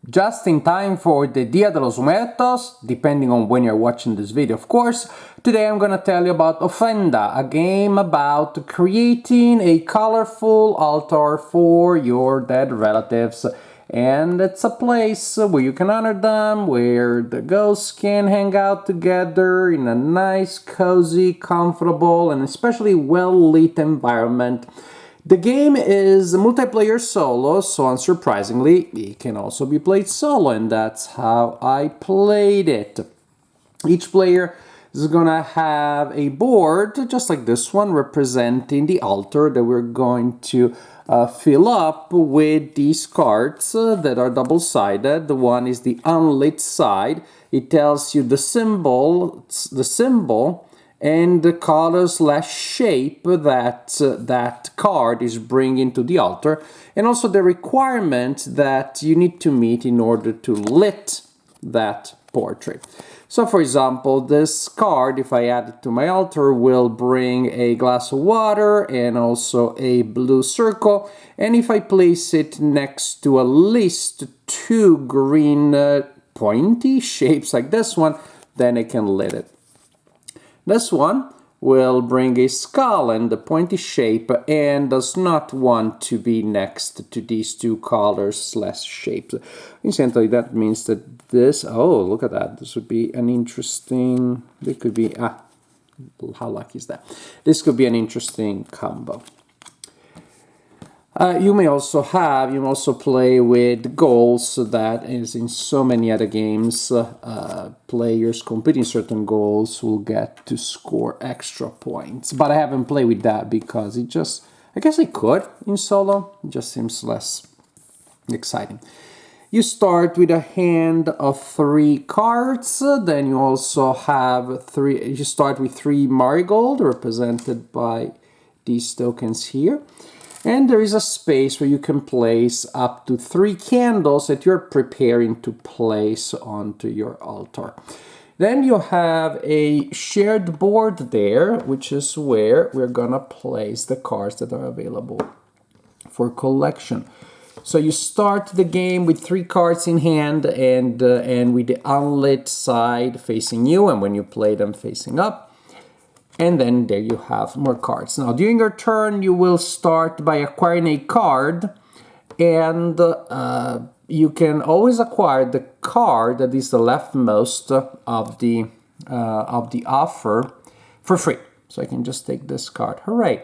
Just in time for the Dia de los Muertos, depending on when you're watching this video, of course. Today I'm gonna tell you about Ofrenda, a game about creating a colorful altar for your dead relatives. And it's a place where you can honor them, where the ghosts can hang out together in a nice, cozy, comfortable, and especially well-lit environment. The game is multiplayer solo, so unsurprisingly, it can also be played solo, and that's how I played it. Each player is gonna have a board, just like this one, representing the altar that we're going to fill up with these cards that are double-sided. The one is the unlit side. It tells you the symbol, and the color/shape that card is bringing to the altar, and also the requirement that you need to meet in order to lit that portrait. So for example, this card, if I add it to my altar, will bring a glass of water and also a blue circle, and if I place it next to at least two green pointy shapes like this one, then I can lit it. This one will bring a skull and the pointy shape and does not want to be next to these two colors/shapes. Incidentally, that means that this, oh, look at that. This would be an interesting, it could be, how lucky is that? This could be an interesting combo. You may also play with goals, that is in so many other games. Players completing certain goals will get to score extra points. But I haven't played with that because it just, I guess I could in solo, it just seems less exciting. You start with a hand of 3 cards, then you also have you start with 3 marigold represented by these tokens here. And there is a space where you can place up to 3 candles that you're preparing to place onto your altar. Then you have a shared board there, which is where we're gonna place the cards that are available for collection. So you start the game with 3 cards in hand and with the unlit side facing you, and when you play them facing up. And then there you have more cards. Now, during your turn, you will start by acquiring a card, and you can always acquire the card that is the leftmost of the offer for free. So I can just take this card. Hooray!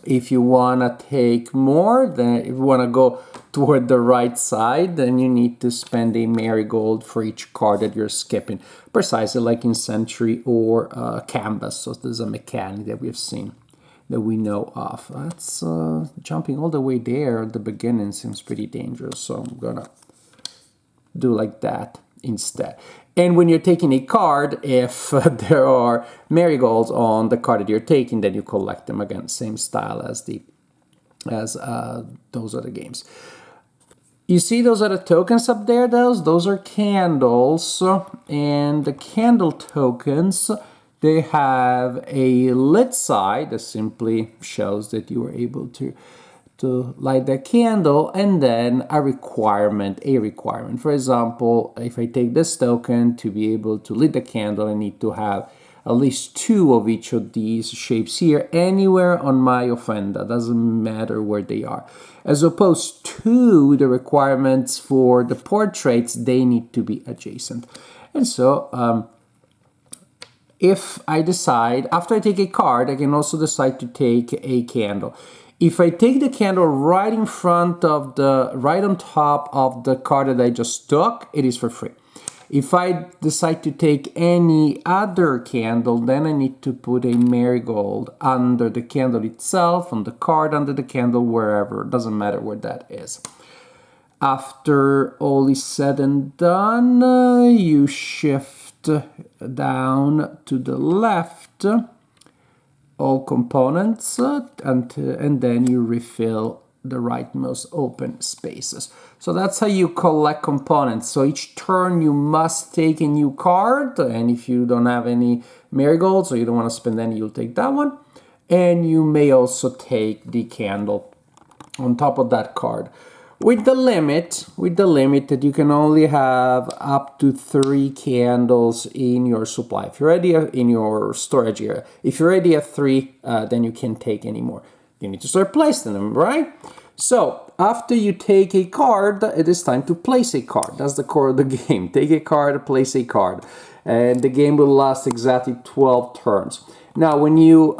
If you want to take more, then if you want to go toward the right side, then you need to spend a marigold for each card that you're skipping, precisely like in Century or Canvas. So there's a mechanic that we've seen, that we know of. That's jumping all the way there at the beginning seems pretty dangerous, so I'm gonna do like that instead. And when you're taking a card, if there are marigolds on the card that you're taking, then you collect them again, same style as those other games. You see those are the tokens up there, those are candles, and the candle tokens, they have a lit side that simply shows that you were able to light that candle, and then a requirement. For example, if I take this token to be able to lit the candle, I need to have at least 2 of each of these shapes here anywhere on my ofrenda, doesn't matter where they are. As opposed to the requirements for the portraits, they need to be adjacent. And so if I decide, after I take a card, I can also decide to take a candle. If I take the candle right in front of right on top of the card that I just took, it is for free. If I decide to take any other candle, then I need to put a marigold under the candle itself, on the card, under the candle, wherever. It doesn't matter where that is. After all is said and done, you shift down to the left all components, and then you refill the rightmost open spaces. So that's how you collect components. So each turn you must take a new card, and if you don't have any marigolds or you don't want to spend any, you'll take that one. And you may also take the candle on top of that card. with the limit that you can only have up to 3 candles in your supply. If you're already in your storage area, if you're already at 3, then you can't take any more. You need to start placing them, right? So after you take a card, it is time to place a card. That's the core of the game. Take a card, place a card, and the game will last exactly 12 turns. Now, when you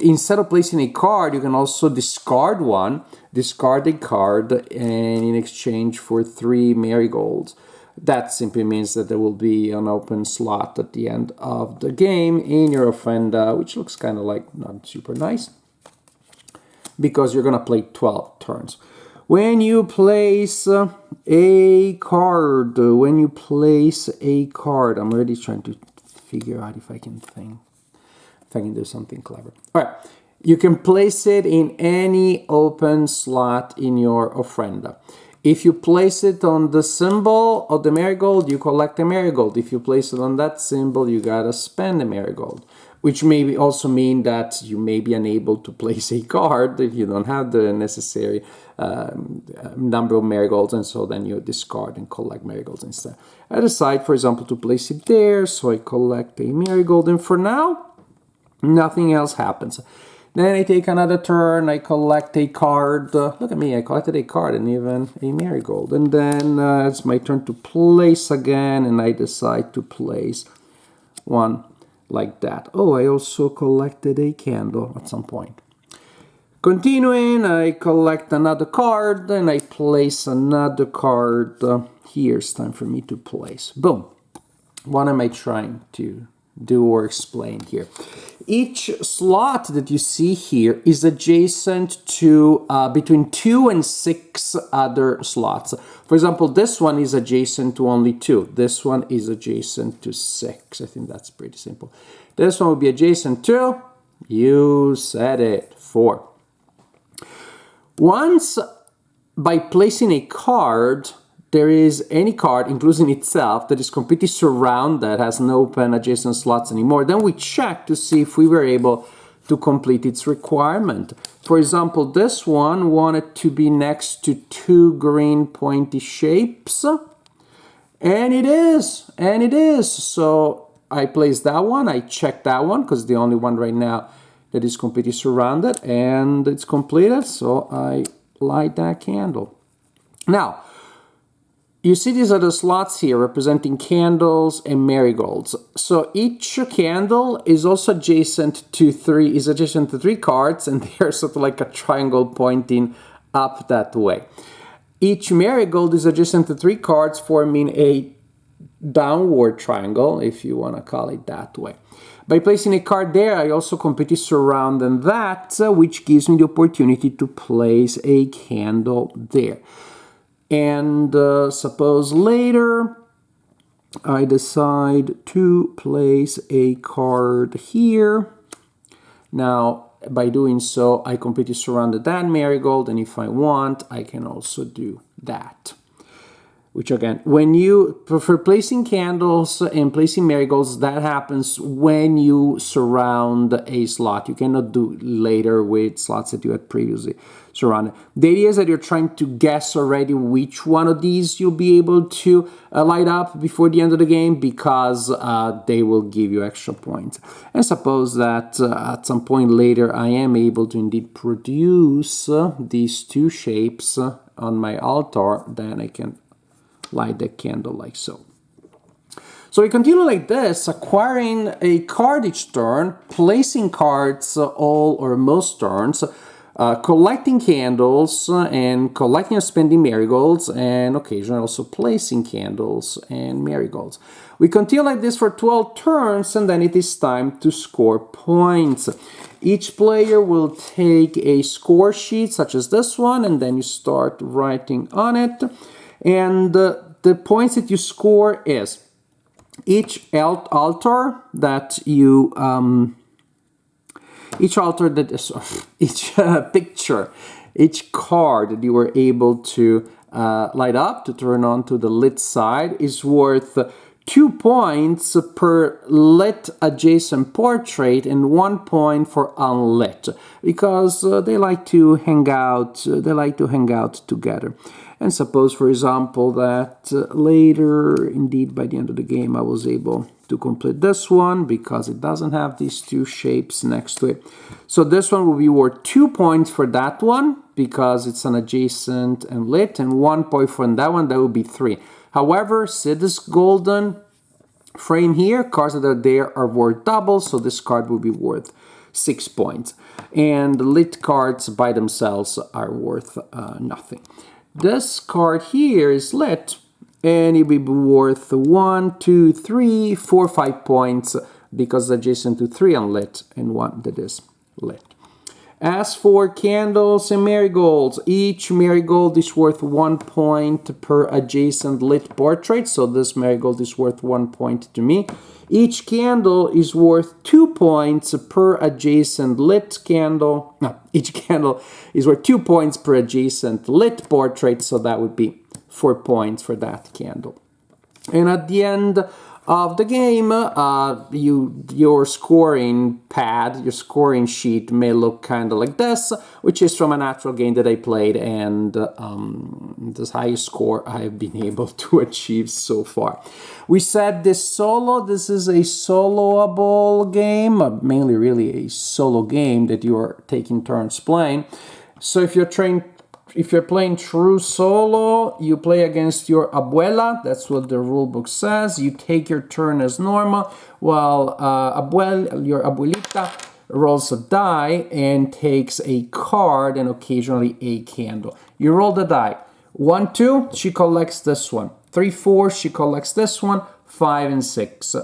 instead of placing a card, you can also discard one. Discard a card, and in exchange for 3 marigolds. That simply means that there will be an open slot at the end of the game in your Ofrenda, which looks kind of like not super nice, because you're gonna play 12 turns. When you place a card, I'm already trying to figure out if I can do something clever. All right. You can place it in any open slot in your Ofrenda. If you place it on the symbol of the marigold, you collect a marigold. If you place it on that symbol, you gotta spend a marigold, which may also mean that you may be unable to place a card if you don't have the necessary number of marigolds, and so then you discard and collect marigolds instead. I decide, for example, to place it there, so I collect a marigold, and for now, nothing else happens. Then I take another turn, I collect a card. Look at me, I collected a card and even a marigold. And then it's my turn to place again, and I decide to place one like that. Oh, I also collected a candle at some point. Continuing, I collect another card, and I place another card. Here's time for me to place. Boom. What am I trying to do or explain here? Each slot that you see here is adjacent to between 2 and 6 other slots. For example, this one is adjacent to only 2. This one is adjacent to 6. I think that's pretty simple. This one will be adjacent to, you said it, 4. Once, by placing a card, there is any card, including itself, that is completely surrounded, has no open adjacent slots anymore, then we check to see if we were able to complete its requirement. For example, this one wanted to be next to 2 green pointy shapes, and it is, So I place that one, I check that one, because the only one right now that is completely surrounded, and it's completed, so I light that candle. Now, you see these are the slots here representing candles and marigolds. So each candle is also adjacent to 3 cards, and they're sort of like a triangle pointing up that way. Each marigold is adjacent to 3 cards, forming a downward triangle, if you want to call it that way. By placing a card there, I also completely surround that, which gives me the opportunity to place a candle there. And suppose later I decide to place a card here. Now, by doing so, I completely surrounded that marigold, and if I want, I can also do that. Which again, for placing candles and placing marigolds, that happens when you surround a slot. You cannot do later with slots that you had previously surrounded. The idea is that you're trying to guess already which one of these you'll be able to light up before the end of the game, because they will give you extra points. And suppose that at some point later I am able to indeed produce these 2 shapes on my altar, then I can light the candle like so. So we continue like this, acquiring a card each turn, placing cards all or most turns, collecting candles and collecting and spending marigolds, and occasionally also placing candles and marigolds. We continue like this for 12 turns, and then it is time to score points. Each player will take a score sheet such as this one, and then you start writing on it. And the points that you score is each altar that you each picture, each card that you were able to light up to turn on to the lit side is worth 2 points per lit adjacent portrait and 1 point for unlit, because they like to hang out. They like to hang out together. And suppose, for example, that later, indeed, by the end of the game, I was able to complete this one because it doesn't have these two shapes next to it. So this one will be worth 2 points for that one because it's an adjacent and lit, and 1 point for that one, that would be 3. However, see this golden frame here, cards that are there are worth double, so this card will be worth 6 points. And the lit cards by themselves are worth nothing. This card here is lit, and it will be worth 1, 2, 3, 4, 5 points because adjacent to 3 unlit and 1 that is lit. As for candles and marigolds, each marigold is worth 1 point per adjacent lit portrait, so this marigold is worth 1 point to me. Each candle is worth 2 points per adjacent lit candle. No, each candle is worth 2 points per adjacent lit portrait, so that would be 4 points for that candle. And at the end of the game, your scoring pad, your scoring sheet may look kind of like this, which is from a natural game that I played, and the highest score I've been able to achieve so far. We said this is a soloable game, mainly really a solo game that you are taking turns playing. So if you're playing true solo, you play against your abuela. That's what the rulebook says. You take your turn as normal, while your abuelita rolls a die and takes a card and occasionally a candle. You roll the die. 1, 2, she collects this one. 3, 4, she collects this one. 5 and 6.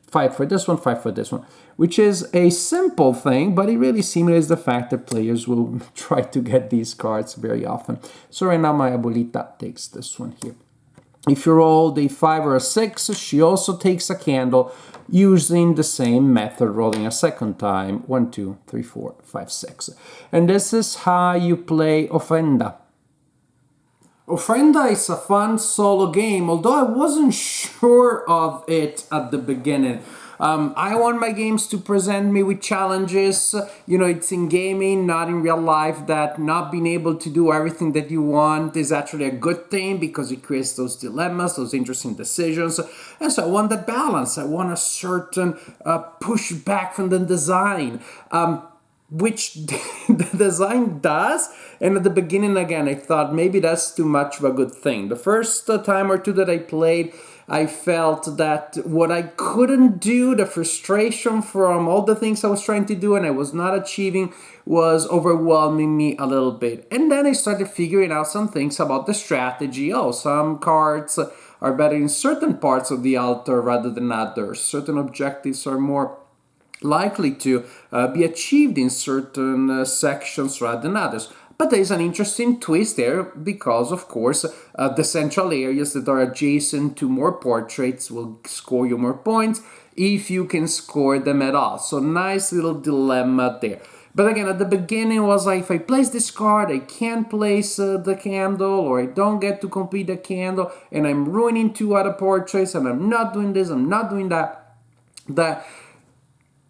5 for this one, 5 for this one. Which is a simple thing, but it really simulates the fact that players will try to get these cards very often. So right now my abuelita takes this one here. If you roll a 5 or a 6, she also takes a candle using the same method, rolling a second time. 1, 2, 3, 4, 5, 6. And this is how you play Ofrenda. Ofrenda is a fun solo game, although I wasn't sure of it at the beginning. I want my games to present me with challenges. You know, it's in gaming, not in real life, that not being able to do everything that you want is actually a good thing because it creates those dilemmas, those interesting decisions. And so I want that balance. I want a certain pushback from the design. Which the design does, and at the beginning again I thought maybe that's too much of a good thing. The first time or two that I played, I felt that what I couldn't do, the frustration from all the things I was trying to do and I was not achieving, was overwhelming me a little bit. And then I started figuring out some things about the strategy. Oh, some cards are better in certain parts of the altar rather than others. Certain objectives are more likely to be achieved in certain sections rather than others. But there is an interesting twist there because, of course, the central areas that are adjacent to more portraits will score you more points if you can score them at all. So nice little dilemma there. But again, at the beginning was like, if I place this card, I can't place the candle, or I don't get to complete the candle, and I'm ruining 2 other portraits, and I'm not doing this, I'm not doing that. That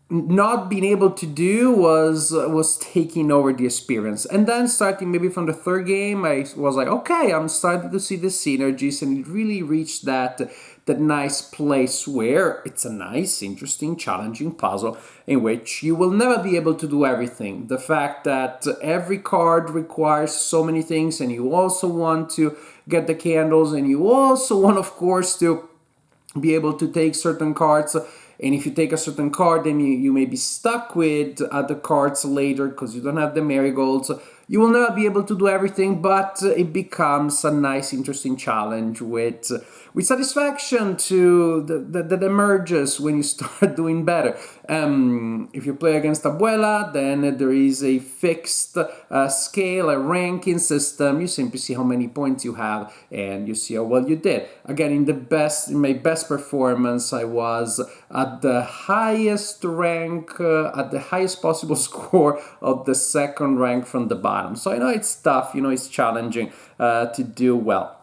not being able to do was taking over the experience. And then starting maybe from the third game, I was like, okay, I'm starting to see the synergies, and it really reached that nice place where it's a nice, interesting, challenging puzzle in which you will never be able to do everything. The fact that every card requires so many things, and you also want to get the candles, and you also want, of course, to be able to take certain cards. And if you take a certain card, then you may be stuck with other cards later because you don't have the marigolds. You will not be able to do everything, but it becomes a nice, interesting challenge with satisfaction that emerges when you start doing better. If you play against Abuela, then there is a fixed scale, a ranking system. You simply see how many points you have, and you see how well you did. Again, in my best performance, I was at the highest rank, at the highest possible score of the second rank from the bottom. So I know it's tough, it's challenging to do well.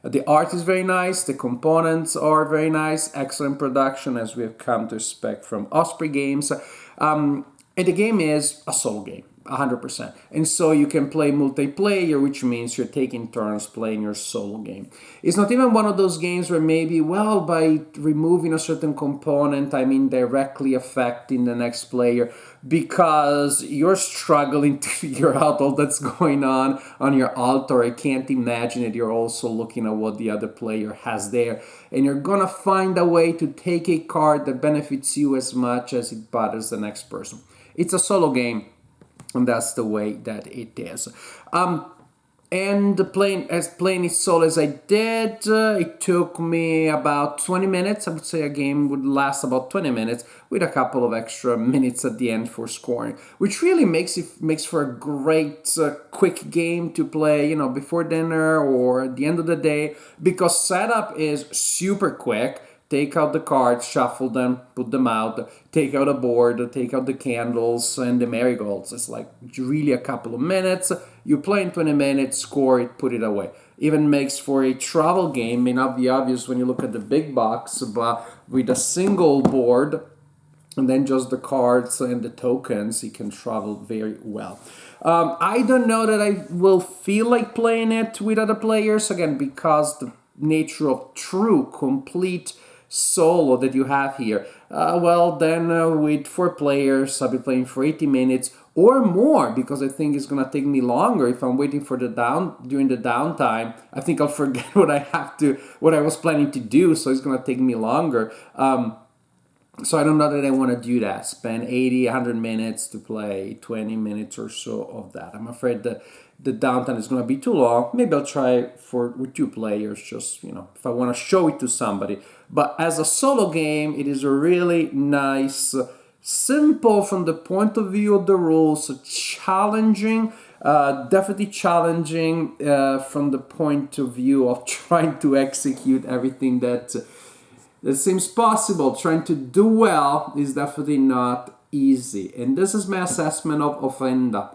The art is very nice, the components are very nice, excellent production as we have come to expect from Osprey Games. And the game is a solo game. 100%. And so you can play multiplayer, which means you're taking turns playing your solo game. It's not even one of those games where maybe, well, by removing a certain component, I'm indirectly affecting the next player because you're struggling to figure out all that's going on your altar. I can't imagine that you're also looking at what the other player has there. And you're gonna find a way to take a card that benefits you as much as it bothers the next person. It's a solo game, and that's the way that it is. And playing it solo as I did, it took me about 20 minutes. I would say a game would last about 20 minutes with a couple of extra minutes at the end for scoring, which really makes for a great quick game to play, before dinner or at the end of the day, because setup is super quick. Take out the cards, shuffle them, put them out, take out a board, take out the candles and the marigolds. It's like really a couple of minutes. You play in 20 minutes, score it, put it away. Even makes for a travel game. May not be obvious when you look at the big box, but with a single board and then just the cards and the tokens, you can travel very well. I don't know that I will feel like playing it with other players, again, because the nature of true, complete solo that you have here. Then with 4 players, I'll be playing for 80 minutes or more, because I think it's gonna take me longer if I'm waiting for during the downtime. I think I'll forget what I was planning to do, so it's gonna take me longer. So I don't know that I want to do that. Spend 80, 100 minutes to play 20 minutes or so of that. I'm afraid that the downtime is going to be too long. Maybe I'll try with 2 players, just, if I want to show it to somebody. But as a solo game, it is a really nice, simple from the point of view of the rules, challenging, definitely challenging from the point of view of trying to execute everything that seems possible. Trying to do well is definitely not easy. And this is my assessment of Ofrenda.